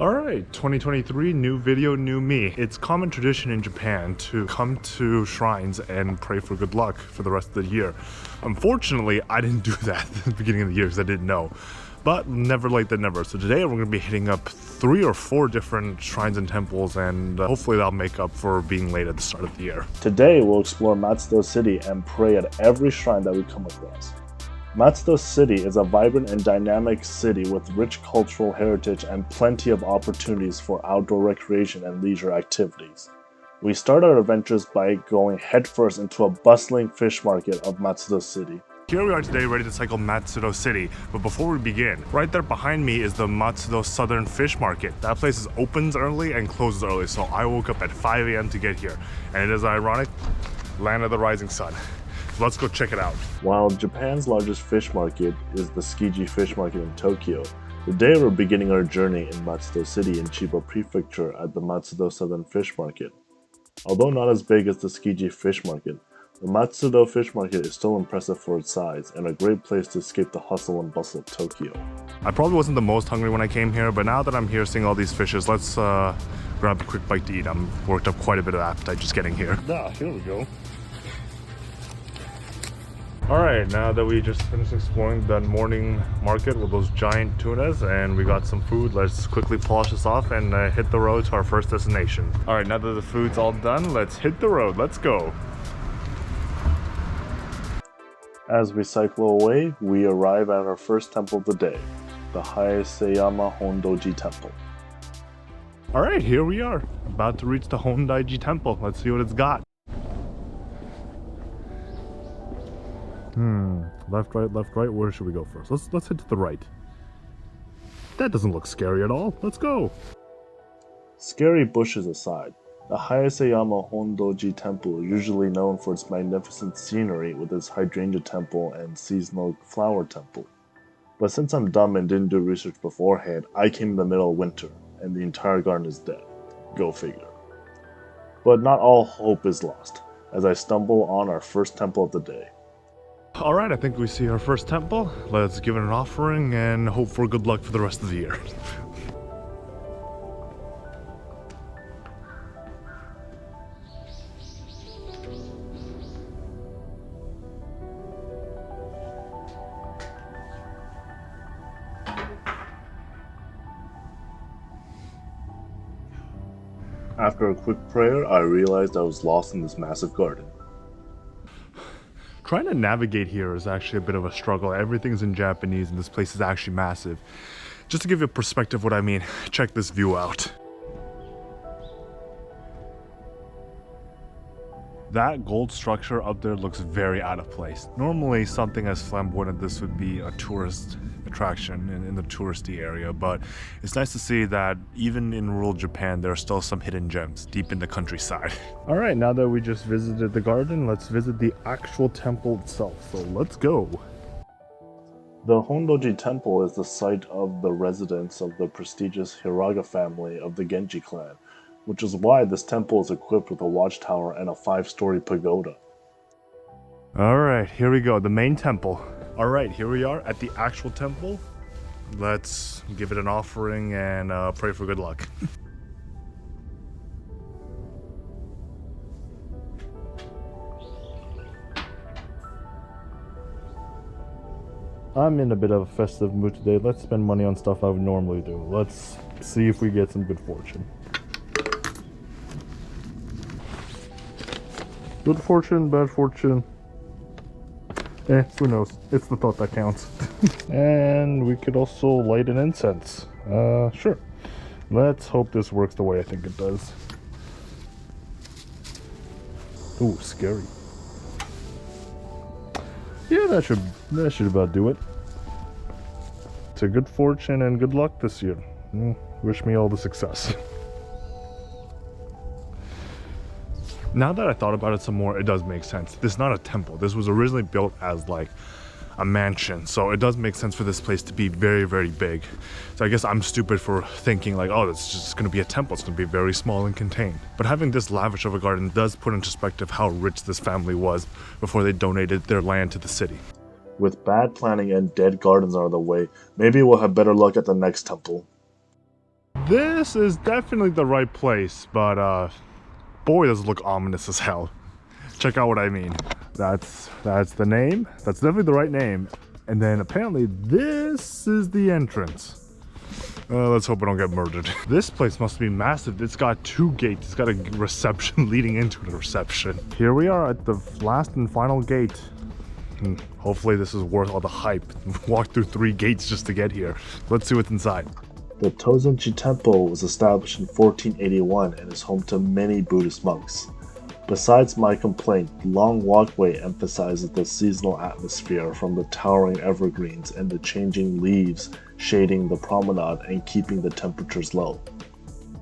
Alright, 2023, new video, new me. It's common tradition in Japan to come to shrines and pray for good luck for the rest of the year. Unfortunately, I didn't do that at the beginning of the year because I didn't know. But never like that never. So today we're going to be hitting up 3 or 4 different shrines and temples, and hopefully that'll make up for being late at the start of the year. Today we'll explore Matsudo City and pray at every shrine that we come across. Matsudo City is a vibrant and dynamic city with rich cultural heritage and plenty of opportunities for outdoor recreation and leisure activities. We start our adventures by going headfirst into a bustling fish market of Matsudo City. Here we are today ready to cycle Matsudo City, but before we begin, right there behind me is the Matsudo Southern Fish Market. That place opens early and closes early, so I woke up at 5 a.m. to get here. And it is ironic, land of the rising sun. Let's go check it out. While Japan's largest fish market is the Tsukiji Fish Market in Tokyo, today we're beginning our journey in Matsudo City in Chiba Prefecture at the Matsudo Southern Fish Market. Although not as big as the Tsukiji Fish Market, the Matsudo Fish Market is still impressive for its size and a great place to escape the hustle and bustle of Tokyo. I probably wasn't the most hungry when I came here, but now that I'm here seeing all these fishes, let's grab a quick bite to eat. I'm worked up quite a bit of appetite just getting here. Here we go. Alright, now that we just finished exploring that morning market with those giant tunas and we got some food, let's quickly polish this off and hit the road to our first destination. Alright, now that the food's all done, let's hit the road. Let's go. As we cycle away, we arrive at our first temple of the day, the Hayaseyama Hondoji Temple. Alright, here we are, about to reach the Hondoji Temple. Let's see what it's got. Left, right, where should we go first? Let's head to the right. That doesn't look scary at all. Let's go. Scary bushes aside, the Hayaseyama Hondoji Temple is usually known for its magnificent scenery with its hydrangea temple and seasonal flower temple. But since I'm dumb and didn't do research beforehand, I came in the middle of winter, and the entire garden is dead. Go figure. But not all hope is lost, as I stumble on our first temple of the day. Alright, I think we see our first temple. Let's give it an offering and hope for good luck for the rest of the year. After a quick prayer, I realized I was lost in this massive garden. Trying to navigate here is actually a bit of a struggle. Everything's in Japanese and this place is actually massive. Just to give you a perspective of what I mean, check this view out. That gold structure up there looks very out of place. Normally something as flamboyant as this would be a tourist attraction in the touristy area, but it's nice to see that even in rural Japan there are still some hidden gems deep in the countryside. Alright, now that we just visited the garden, let's visit the actual temple itself, so let's go. The Hondoji Temple is the site of the residence of the prestigious Hiraga family of the Genji clan, which is why this temple is equipped with a watchtower and a 5-story pagoda. Alright, here we go, the main temple. Alright, here we are at the actual temple. Let's give it an offering and pray for good luck. I'm in a bit of a festive mood today. Let's spend money on stuff I would normally do. Let's see if we get some good fortune. Good fortune, bad fortune. Who knows? It's the thought that counts. And we could also light an incense. Sure. Let's hope this works the way I think it does. Ooh, scary. Yeah, that should about do it. To good fortune and good luck this year. Wish me all the success. Now that I thought about it some more, it does make sense. This is not a temple. This was originally built as like a mansion, so it does make sense for this place to be very, very big. So I guess I'm stupid for thinking like, oh, it's just gonna be a temple. It's gonna be very small and contained. But having this lavish of a garden does put in perspective how rich this family was before they donated their land to the city. With bad planning and dead gardens out of the way, maybe we'll have better luck at the next temple. This is definitely the right place, but boy, does it look ominous as hell. Check out what I mean. That's the name. That's definitely the right name. And then apparently this is the entrance. Let's hope I don't get murdered. This place must be massive. It's got 2 gates. It's got a reception leading into the reception. Here we are at the last and final gate. Hopefully this is worth all the hype. Walked through 3 gates just to get here. Let's see what's inside. The Tozenji Temple was established in 1481 and is home to many Buddhist monks. Besides my complaint, the long walkway emphasizes the seasonal atmosphere from the towering evergreens and the changing leaves shading the promenade and keeping the temperatures low.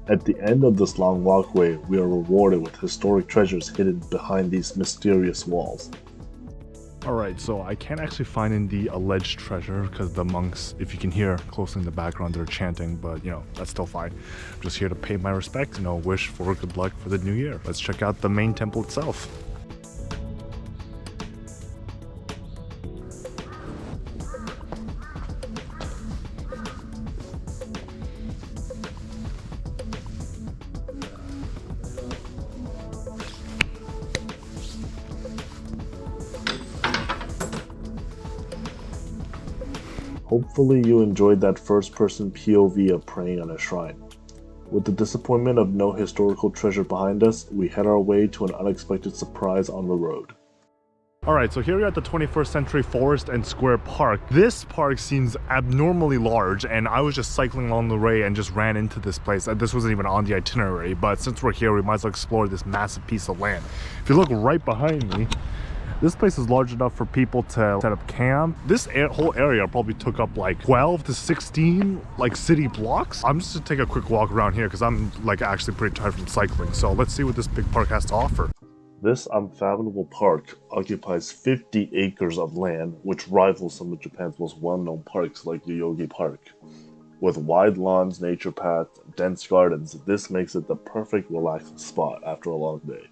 At the end of this long walkway, we are rewarded with historic treasures hidden behind these mysterious walls. Alright, so I can't actually find in the alleged treasure because the monks, if you can hear closely in the background, they're chanting, but you know, that's still fine. I'm just here to pay my respects, wish for good luck for the new year. Let's check out the main temple itself. Hopefully you enjoyed that first-person POV of praying on a shrine. With the disappointment of no historical treasure behind us, we head our way to an unexpected surprise on the road. Alright, so here we are at the 21st Century Forest and Square Park. This park seems abnormally large, and I was just cycling along the way and just ran into this place. This wasn't even on the itinerary, but since we're here, we might as well explore this massive piece of land. If you look right behind me, this place is large enough for people to set up camp. This whole area probably took up like 12 to 16 city blocks. I'm just gonna take a quick walk around here because I'm actually pretty tired from cycling. So let's see what this big park has to offer. This unfathomable park occupies 50 acres of land, which rivals some of Japan's most well-known parks like Yoyogi Park. With wide lawns, nature paths, and dense gardens, this makes it the perfect relaxing spot after a long day.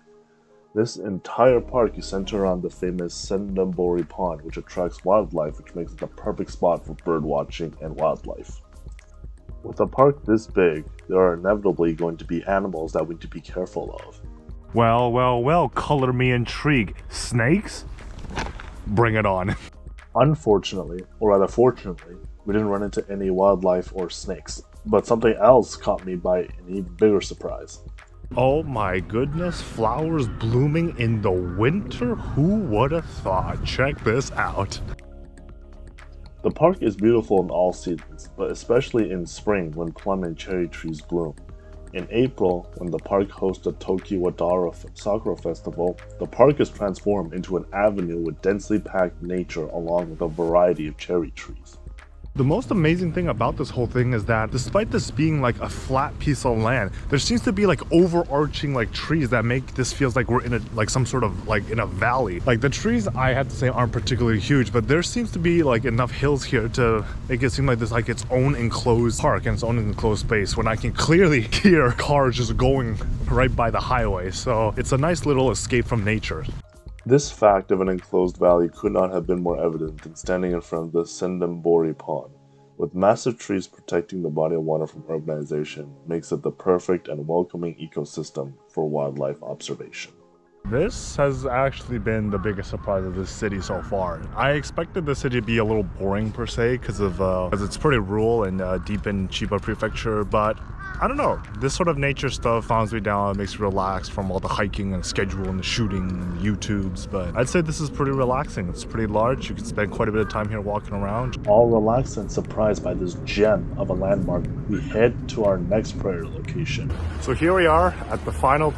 This entire park is centered around the famous Sendambori Pond, which attracts wildlife, which makes it the perfect spot for bird watching and wildlife. With a park this big, there are inevitably going to be animals that we need to be careful of. Well, color me intrigued. Snakes? Bring it on. Unfortunately, or rather fortunately, we didn't run into any wildlife or snakes, but something else caught me by an even bigger surprise. Oh my goodness, flowers blooming in the winter? Who would have thought? Check this out. The park is beautiful in all seasons, but especially in spring when plum and cherry trees bloom. In April, when the park hosts the Tokiwadara Sakura Festival, the park is transformed into an avenue with densely packed nature along with a variety of cherry trees. The most amazing thing about this whole thing is that despite this being like a flat piece of land, there seems to be overarching trees that make this feels like we're in some sort of in a valley. The trees, I have to say, aren't particularly huge, but there seems to be enough hills here to make it seem like this its own enclosed park and its own enclosed space when I can clearly hear cars just going right by the highway. So it's a nice little escape from nature. This fact of an enclosed valley could not have been more evident than standing in front of the Sendambori Pond. With massive trees protecting the body of water from urbanization, makes it the perfect and welcoming ecosystem for wildlife observation. This has actually been the biggest surprise of this city so far. I expected the city to be a little boring per se because it's pretty rural and deep in Chiba Prefecture, but I don't know. This sort of nature stuff calms me down. It makes me relax from all the hiking and schedule and the shooting and YouTubes, but I'd say this is pretty relaxing. It's pretty large. You can spend quite a bit of time here walking around. All relaxed and surprised by this gem of a landmark, we head to our next prayer location. So here we are at the final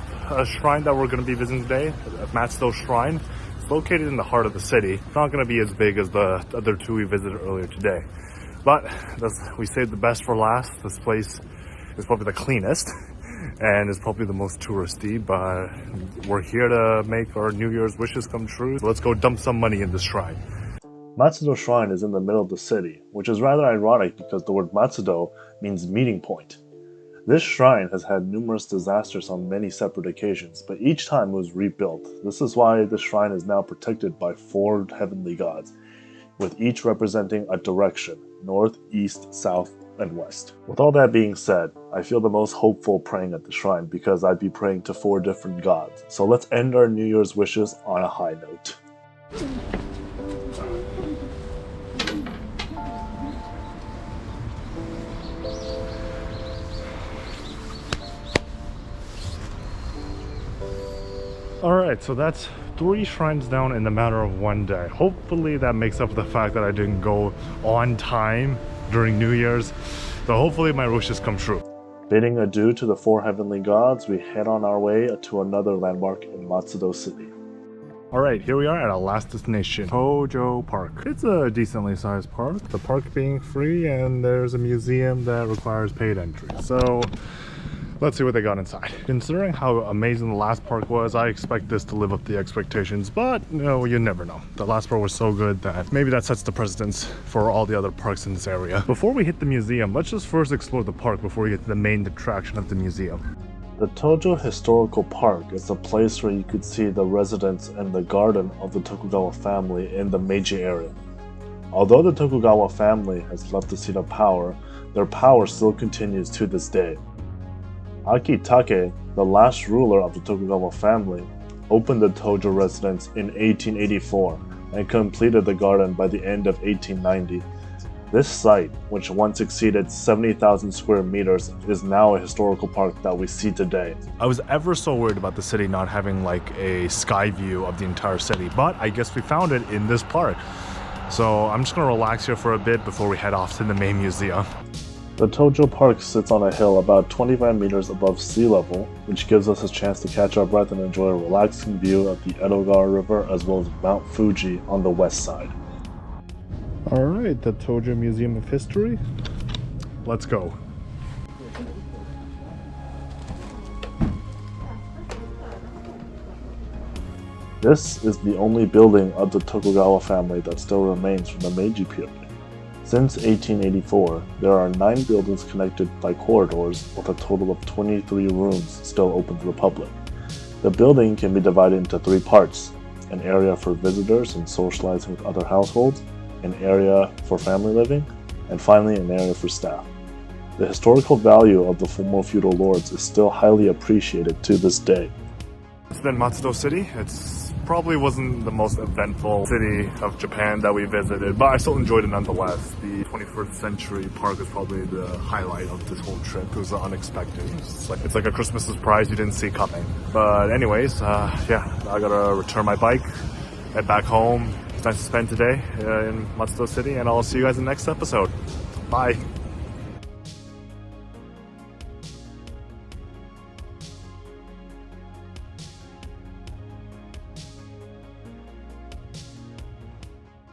shrine that we're going to be visiting today, Matsudo Shrine. It's located in the heart of the city. It's not going to be as big as the other two we visited earlier today, but we saved the best for last. This place is probably the cleanest and is probably the most touristy, but we're here to make our New Year's wishes come true. So let's go dump some money in this shrine. Matsudo Shrine is in the middle of the city, which is rather ironic because the word Matsudo means meeting point. This shrine has had numerous disasters on many separate occasions, but each time it was rebuilt. This is why the shrine is now protected by 4 heavenly gods, with each representing a direction: north, east, south, and west. With all that being said, I feel the most hopeful praying at the shrine because I'd be praying to 4 different gods. So let's end our New Year's wishes on a high note. Alright, so that's 3 shrines down in the matter of 1 day. Hopefully that makes up for the fact that I didn't go on time during New Year's. So hopefully my wishes come true. Bidding adieu to the 4 heavenly gods, we head on our way to another landmark in Matsudo City. Alright, here we are at our last destination, Tojo Park. It's a decently sized park, the park being free, and there's a museum that requires paid entry. So let's see what they got inside. Considering how amazing the last park was, I expect this to live up to the expectations, but you never know. The last park was so good that maybe that sets the precedence for all the other parks in this area. Before we hit the museum, let's just first explore the park before we get to the main attraction of the museum. The Tojo Historical Park is a place where you could see the residence and the garden of the Tokugawa family in the Meiji area. Although the Tokugawa family has left the seat of power, their power still continues to this day. Akitake, the last ruler of the Tokugawa family, opened the Tojo residence in 1884 and completed the garden by the end of 1890. This site, which once exceeded 70,000 square meters, is now a historical park that we see today. I was ever so worried about the city not having like a sky view of the entire city, but I guess we found it in this park. So I'm just gonna relax here for a bit before we head off to the main museum. The Tojo Park sits on a hill about 25 meters above sea level, which gives us a chance to catch our breath and enjoy a relaxing view of the Edogawa River as well as Mount Fuji on the west side. Alright, the Tojo Museum of History. Let's go. This is the only building of the Tokugawa family that still remains from the Meiji period. Since 1884, there are 9 buildings connected by corridors with a total of 23 rooms still open to the public. The building can be divided into 3 parts: an area for visitors and socializing with other households, an area for family living, and finally an area for staff. The historical value of the former feudal lords is still highly appreciated to this day. It's been Matsudo City. It's probably wasn't the most eventful city of Japan that we visited, but I still enjoyed it nonetheless. The 21st century park is probably the highlight of this whole trip. It was unexpected. It's like a Christmas surprise you didn't see coming. But anyways, yeah, I gotta return my bike, head back home. It's nice to spend today in Matsudo City, and I'll see you guys in the next episode. Bye.